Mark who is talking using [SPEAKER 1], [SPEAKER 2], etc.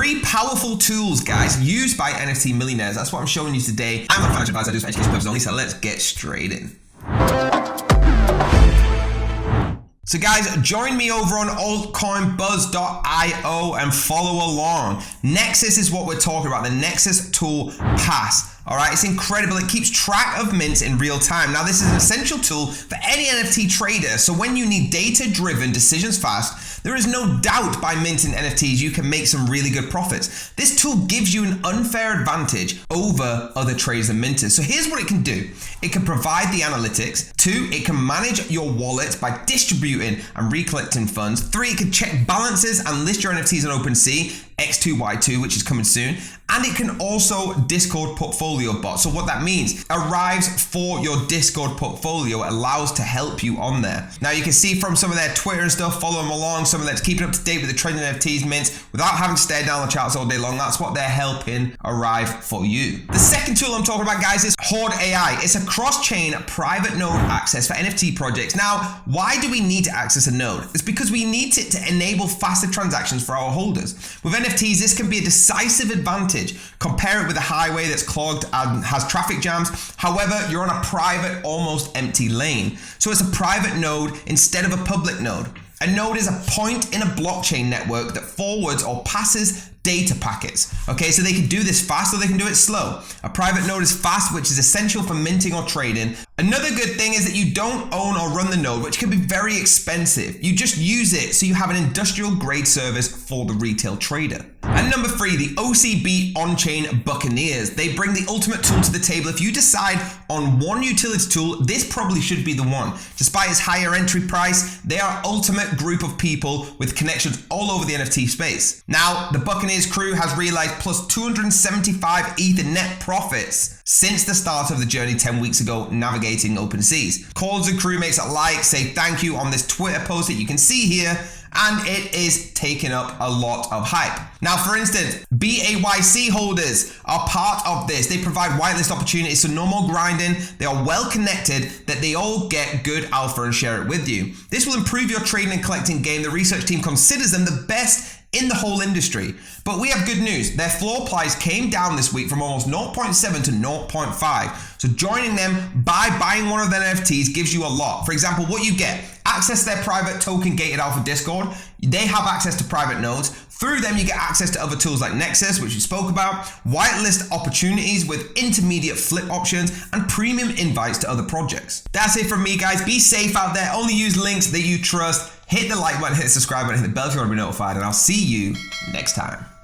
[SPEAKER 1] 3 powerful tools, guys, used by NFT millionaires. That's what I'm showing you today. I'm a financial advisor, I do this for education purposes only, so let's get straight in. So guys, join me over on altcoinbuzz.io and follow along. Nexus is what we're talking about, the Nexus Tool Pass. All right, it's incredible. It keeps track of mints in real time. Now, this is an essential tool for any NFT trader. So when you need data-driven decisions fast, there is no doubt by minting NFTs, you can make some really good profits. This tool gives you an unfair advantage over other traders and minters. So here's what it can do. It can provide the analytics. 2, it can manage your wallet by distributing and recollecting funds. 3, it can check balances and list your NFTs on OpenSea, X2Y2, which is coming soon. And it can also Discord portfolio bot. So what that means, arrives for your Discord portfolio, allows to help you on there. Now you can see from some of their Twitter and stuff, follow them along, some of that's keeping up to date with the trending NFTs mints without having to stare down the charts all day long. That's what they're helping arrive for you. The second tool I'm talking about, guys, is Horde AI. It's a cross-chain private node access for NFT projects. Now, why do we need to access a node? It's because we need it to enable faster transactions for our holders. With NFTs, this can be a decisive advantage. Compare it with a highway that's clogged and has traffic jams. However, you're on a private, almost empty lane. So it's a private node instead of a public node. A node is a point in a blockchain network that forwards or passes data packets. Okay, so they can do this fast or they can do it slow. A private node is fast, which is essential for minting or trading. Another good thing is that you don't own or run the node, which can be very expensive. You just use it so you have an industrial grade service for the retail trader. And number 3, the OCB On-Chain Buccaneers. They bring the ultimate tool to the table. If you decide on one utility tool, this probably should be the one. Despite its higher entry price, they are ultimate group of people with connections all over the NFT space. Now, the Buccaneers crew has realized plus 275 Ether net profits since the start of the journey 10 weeks ago, navigating open seas. Calls and crew makes a like, say thank you on this Twitter post that you can see here, and it is taking up a lot of hype. Now, for instance, BAYC holders are part of this. They provide whitelist opportunities, so no more grinding. They are well connected that they all get good alpha and share it with you. This will improve your trading and collecting game. The research team considers them the best in the whole industry. But we have good news. Their floor price came down this week from almost 0.7 to 0.5. So joining them by buying one of their NFTs gives you a lot. For example, what you get, access to their private token gated alpha Discord. They have access to private nodes. Through them, you get access to other tools like Nexus, which we spoke about, whitelist opportunities with intermediate flip options, and premium invites to other projects. That's it from me, guys. Be safe out there. Only use links that you trust. Hit the like button, hit the subscribe button, hit the bell if you want to be notified, and I'll see you next time.